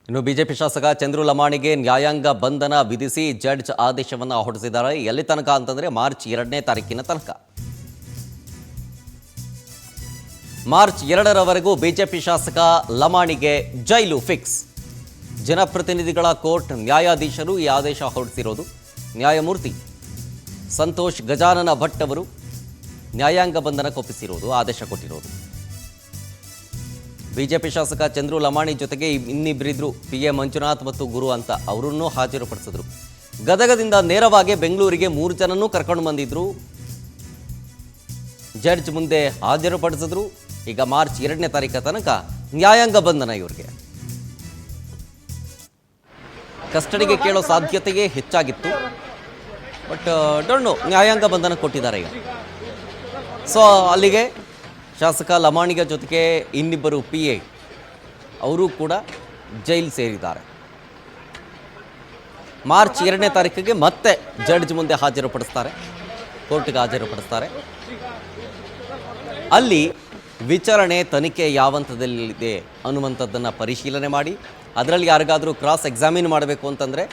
ಇನ್ನು ಬಿಜೆಪಿ ಶಾಸಕ ಚಂದ್ರು ಲಮಾಣಿಗೆ ನ್ಯಾಯಾಂಗ ಬಂಧನ ವಿಧಿಸಿ ಜಡ್ಜ್ ಆದೇಶವನ್ನು ಹೊರಡಿಸಿದ್ದಾರೆ. ಎಲ್ಲಿ ತನಕ ಅಂತಂದ್ರೆ ಮಾರ್ಚ್ 2ನೇ ತಾರೀಕಿನ ತನಕ. ಮಾರ್ಚ್ 2ರವರೆಗೂ ಬಿಜೆಪಿ ಶಾಸಕ ಲಮಾಣಿಗೆ ಜೈಲು ಫಿಕ್ಸ್. ಜನಪ್ರತಿನಿಧಿಗಳ ಕೋರ್ಟ್ ನ್ಯಾಯಾಧೀಶರು ಈ ಆದೇಶ ಹೊರಡಿಸಿರೋದು. ನ್ಯಾಯಮೂರ್ತಿ ಸಂತೋಷ್ ಗಜಾನನ ಭಟ್ ಅವರು ನ್ಯಾಯಾಂಗ ಬಂಧನ ಕೊಪ್ಪಿಸಿರೋದು, ಆದೇಶ ಕೊಟ್ಟಿರೋದು. ಬಿಜೆಪಿ ಶಾಸಕ ಚಂದ್ರು ಲಮಾಣಿ ಜೊತೆಗೆ ಇನ್ನಿಬ್ಬರಿದ್ರು, PA ಮಂಜುನಾಥ್ ಮತ್ತು ಗುರು ಅಂತ, ಅವರನ್ನೂ ಹಾಜರುಪಡಿಸಿದ್ರು. ಗದಗದಿಂದ ನೇರವಾಗಿ ಬೆಂಗಳೂರಿಗೆ 3 ಜನನೂ ಕರ್ಕೊಂಡು ಬಂದಿದ್ರು. ಜಡ್ಜ್ ಮುಂದೆ ಹಾಜರುಪಡಿಸಿದ್ರು. ಈಗ ಮಾರ್ಚ್ 2ನೇ ತಾರೀಕು ತನಕ ನ್ಯಾಯಾಂಗ ಬಂಧನ. ಇವರಿಗೆ ಕಸ್ಟಡಿಗೆ ಕೇಳೋ ಸಾಧ್ಯತೆಯೇ ಹೆಚ್ಚಾಗಿತ್ತು. ಬಟ್ ಡೋಂಟ್ ನೋ, ನ್ಯಾಯಾಂಗ ಬಂಧನ ಕೊಟ್ಟಿದ್ದಾರೆ ಈಗ. ಸೊ ಅಲ್ಲಿಗೆ ಶಾಸಕ ಲಮಾಣಿಗ ಜೊತೆಗೆ ಇನ್ನಿಬ್ಬರು PA ಅವರು ಕೂಡ ಜೈಲು ಸೇರಿದ್ದಾರೆ. ಮಾರ್ಚ್ 2ನೇ ತಾರೀಕಿಗೆ ಮತ್ತೆ ಜಡ್ಜ್ ಮುಂದೆ ಹಾಜರುಪಡಿಸ್ತಾರೆ, ಕೋರ್ಟ್ಗೆ ಹಾಜರುಪಡಿಸ್ತಾರೆ. ಅಲ್ಲಿ ವಿಚಾರಣೆ ತನಿಖೆ ಯಾವ ಹಂತದಲ್ಲಿದೆ ಅನ್ನುವಂಥದ್ದನ್ನು ಪರಿಶೀಲನೆ ಮಾಡಿ, ಅದರಲ್ಲಿ ಯಾರಿಗಾದರೂ ಕ್ರಾಸ್ ಎಕ್ಸಾಮಿನ್ ಮಾಡಬೇಕು ಅಂತಂದರೆ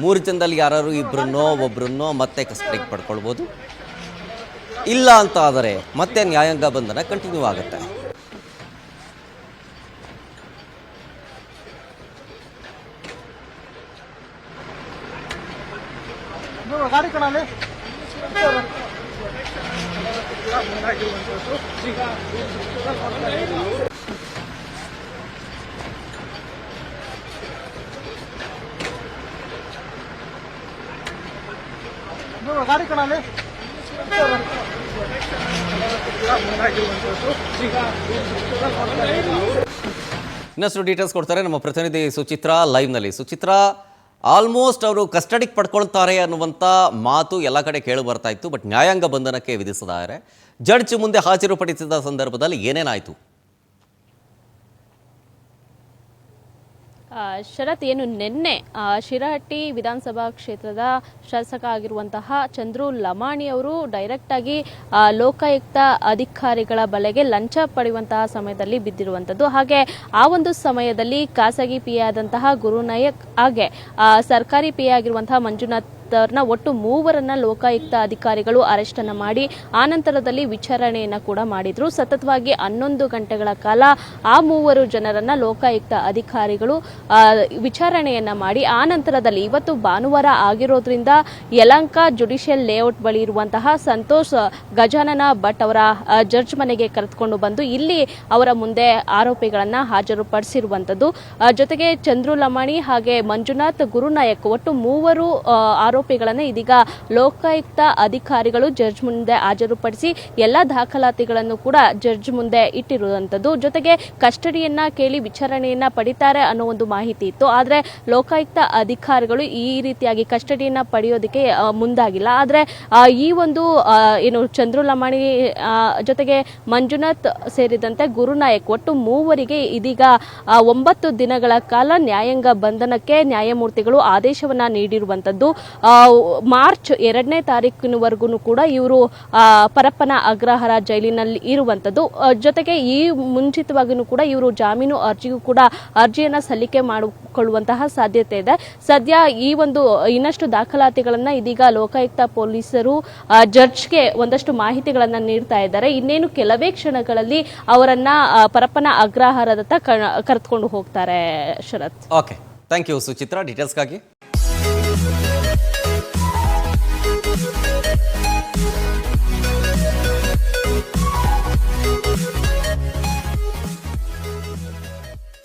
3 ಜನದಲ್ಲಿ ಯಾರು ಇಬ್ಬರನ್ನೋ ಒಬ್ಬರನ್ನೋ ಮತ್ತೆ ಕಸ್ಟಡಿಗೆ ಪಡ್ಕೊಳ್ಬೋದು. ಇಲ್ಲ ಅಂತ ಆದರೆ ಮತ್ತೆ ನ್ಯಾಯಾಂಗ ಬಂಧನ ಕಂಟಿನ್ಯೂ ಆಗುತ್ತೆ. ಇನ್ನಷ್ಟು ಡೀಟೇಲ್ಸ್ ಕೊಡ್ತಾರೆ ನಮ್ಮ ಪ್ರತಿನಿಧಿ ಸುಚಿತ್ರಾ ಲೈವ್ನಲ್ಲಿ. ಸುಚಿತ್ರಾ, ಆಲ್ಮೋಸ್ಟ್ ಅವರು ಕಸ್ಟಡಿಗೆ ಪಡ್ಕೊಳ್ತಾರೆ ಅನ್ನುವಂಥ ಮಾತು ಎಲ್ಲ ಕಡೆ ಕೇಳಿ ಬರ್ತಾ ಇತ್ತು. ಬಟ್ ನ್ಯಾಯಾಂಗ ಬಂಧನಕ್ಕೆ ವಿಧಿಸಿದ್ದಾರೆ. ಜಡ್ಜ್ ಮುಂದೆ ಹಾಜರುಪಡಿಸಿದ ಸಂದರ್ಭದಲ್ಲಿ ಏನೇನಾಯಿತು? ಶರತ್, ಏನು ನಿನ್ನೆ ಶಿರಹಟ್ಟಿ ವಿಧಾನಸಭಾ ಕ್ಷೇತ್ರದ ಶಾಸಕ ಆಗಿರುವಂತಹ ಚಂದ್ರು ಲಮಾಣಿ ಅವರು ಡೈರೆಕ್ಟ್ ಆಗಿ ಲೋಕಾಯುಕ್ತ ಅಧಿಕಾರಿಗಳ ಬಲೆಗೆ ಲಂಚ ಪಡೆಯುವಂತಹ ಸಮಯದಲ್ಲಿ ಬಿದ್ದಿರುವಂಥದ್ದು. ಹಾಗೆ ಆ ಒಂದು ಸಮಯದಲ್ಲಿ ಖಾಸಗಿ PA ಆದಂತಹ ಗುರುನಾಯಕ್ ಹಾಗೆ ಸರ್ಕಾರಿ PA ಆಗಿರುವಂತಹ ಮಂಜುನಾಥ್ ಒಟ್ಟು 3 ಲೋಕಾಯುಕ್ತ ಅಧಿಕಾರಿಗಳು ಅರೆಸ್ಟ್ ಅನ್ನು ಮಾಡಿ ಆನಂತರದಲ್ಲಿ ವಿಚಾರಣೆಯನ್ನ ಕೂಡ ಮಾಡಿದ್ರು. ಸತತವಾಗಿ 11 ಗಂಟೆಗಳ ಕಾಲ ಆ 3 ಜನರನ್ನ ಲೋಕಾಯುಕ್ತ ಅಧಿಕಾರಿಗಳು ವಿಚಾರಣೆಯನ್ನ ಮಾಡಿ ಆನಂತರದಲ್ಲಿ ಇವತ್ತು ಭಾನುವಾರ ಆಗಿರೋದ್ರಿಂದ ಯಲಹಂಕ ಜುಡಿಷಿಯಲ್ ಲೇಔಟ್ ಬಳಿ ಇರುವಂತಹ ಸಂತೋಷ್ ಗಜಾನನ ಭಟ್ ಅವರ ಜಡ್ಜ್ ಮನೆಗೆ ಕರೆದುಕೊಂಡು ಬಂದು ಇಲ್ಲಿ ಅವರ ಮುಂದೆ ಆರೋಪಿಗಳನ್ನ ಹಾಜರುಪಡಿಸಿರುವಂತದ್ದು. ಜೊತೆಗೆ ಚಂದ್ರು ಲಮಾಣಿ ಹಾಗೆ ಮಂಜುನಾಥ್ ಗುರುನಾಯಕ್ ಒಟ್ಟು 3 ಆರೋಪಿಗಳನ್ನು ಇದೀಗ ಲೋಕಾಯುಕ್ತ ಅಧಿಕಾರಿಗಳು ಜಡ್ಜ್ ಮುಂದೆ ಹಾಜರುಪಡಿಸಿ ಎಲ್ಲಾ ದಾಖಲಾತಿಗಳನ್ನು ಕೂಡ ಜಡ್ಜ್ ಮುಂದೆ ಇಟ್ಟಿರುವಂತದ್ದು. ಜೊತೆಗೆ ಕಸ್ಟಡಿಯನ್ನ ಕೇಳಿ ವಿಚಾರಣೆಯನ್ನ ಪಡಿತಾರೆ ಅನ್ನೋ ಒಂದು ಮಾಹಿತಿ ಇತ್ತು. ಆದ್ರೆ ಲೋಕಾಯುಕ್ತ ಅಧಿಕಾರಿಗಳು ಈ ರೀತಿಯಾಗಿ ಕಸ್ಟಡಿಯನ್ನ ಪಡೆಯೋದಕ್ಕೆ ಮುಂದಾಗಿಲ್ಲ. ಆದ್ರೆ ಈ ಒಂದು ಏನು ಚಂದ್ರು ಲಮಾಣಿ ಜೊತೆಗೆ ಮಂಜುನಾಥ್ ಸೇರಿದಂತೆ ಗುರುನಾಯಕ್ ಒಟ್ಟು 3 ಇದೀಗ 9 ದಿನಗಳ ಕಾಲ ನ್ಯಾಯಾಂಗ ಬಂಧನಕ್ಕೆ ನ್ಯಾಯಮೂರ್ತಿಗಳು ಆದೇಶವನ್ನ ನೀಡಿರುವಂತದ್ದು. ಮಾರ್ಚ್ 2ನೇ ತಾರೀಕಿನವರೆಗೂ ಕೂಡ ಇವರು ಪರಪ್ಪನ ಅಗ್ರಹಾರ ಜೈಲಿನಲ್ಲಿ ಇರುವಂತದ್ದು. ಜೊತೆಗೆ ಈ ಮುಂಚಿತವಾಗಿಯೂ ಕೂಡ ಇವರು ಜಾಮೀನು ಅರ್ಜಿಗೂ ಕೂಡ ಅರ್ಜಿಯನ್ನ ಸಲ್ಲಿಕೆ ಮಾಡಿಕೊಳ್ಳುವಂತಹ ಸಾಧ್ಯತೆ ಇದೆ. ಸದ್ಯ ಈ ಒಂದು ಇನ್ನಷ್ಟು ದಾಖಲಾತಿಗಳನ್ನ ಇದೀಗ ಲೋಕಾಯುಕ್ತ ಪೊಲೀಸರು ಜಡ್ಜ್ಗೆ ಒಂದಷ್ಟು ಮಾಹಿತಿಗಳನ್ನ ನೀಡ್ತಾ ಇದ್ದಾರೆ. ಇನ್ನೇನು ಕೆಲವೇ ಕ್ಷಣಗಳಲ್ಲಿ ಅವರನ್ನ ಪರಪ್ಪನ ಅಗ್ರಹಾರದತ್ತ ಕರೆದುಕೊಂಡು ಹೋಗ್ತಾರೆ. ಶರತ್, ಓಕೆ, ಥ್ಯಾಂಕ್ ಯು ಸುಚಿತ್ರಾ ಡೀಟೇಲ್ಸ್ಗಾಗಿ.